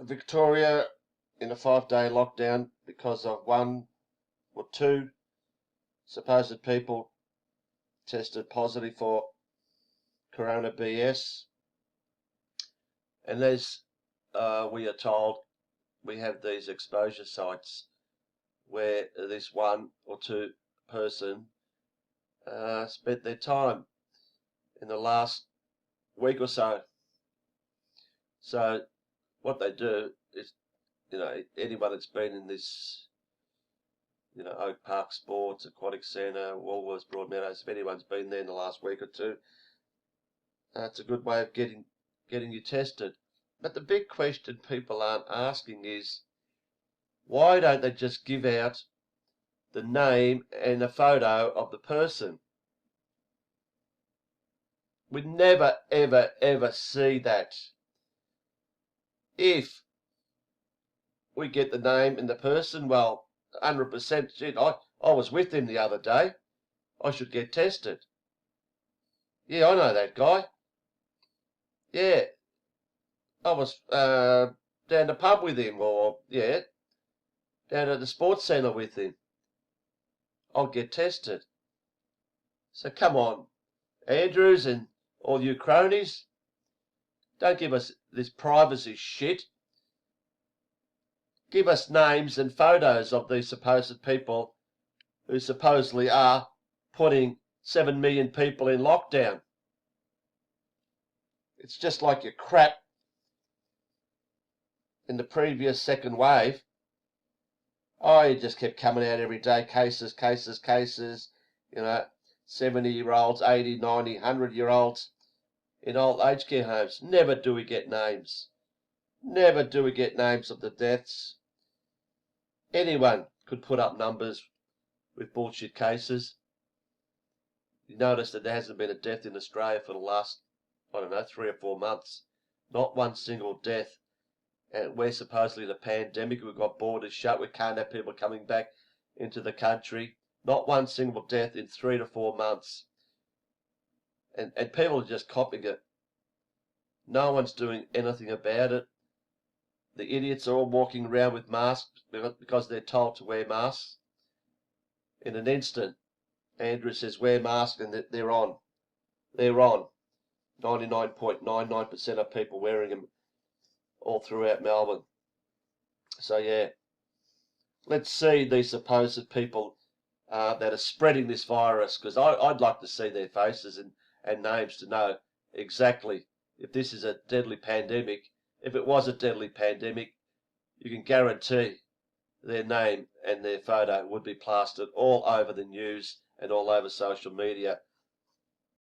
Victoria in a 5-day lockdown because of one or two supposed people tested positive for corona BS. And as we are told, we have these exposure sites where this one or two person spent their time in the last week or so. So what they do is, anyone that's been in this, Oak Park Sports, Aquatic Centre, Woolworths, Broadmeadows, if anyone's been there in the last week or two, it's a good way of getting you tested. But the big question people aren't asking is, why don't they just give out the name and a photo of the person? We never, ever, ever see that. If we get the name and the person, well, 100%, shit, I was with him the other day, I should get tested. Yeah, I know that guy. Yeah, I was down the pub with him, or, yeah, down at the sports centre with him. I'll get tested. So come on, Andrews and all you cronies, don't give us this privacy shit. Give us names and photos of these supposed people who supposedly are putting 7 million people in lockdown. It's just like your crap in the previous second wave. Oh, you just kept coming out every day, cases, 70-year-olds, 80, 90, 100-year-olds in old aged care homes. Never do we get names. Never do we get names of the deaths. Anyone could put up numbers with bullshit cases. You notice that there hasn't been a death in Australia for the last, 3 or 4 months. Not one single death. And we're supposedly the pandemic. We've got borders shut. We can't have people coming back into the country. Not one single death in 3 to 4 months. And people are just copying it. No one's doing anything about it. The idiots are all walking around with masks because they're told to wear masks. In an instant, Andrew says wear masks and they're on. They're on. 99.99% of people wearing them all throughout Melbourne. So yeah, let's see these supposed people that are spreading this virus, because I'd like to see their faces and names to know exactly if this is a deadly pandemic. If it was a deadly pandemic, you can guarantee their name and their photo would be plastered all over the news and all over social media.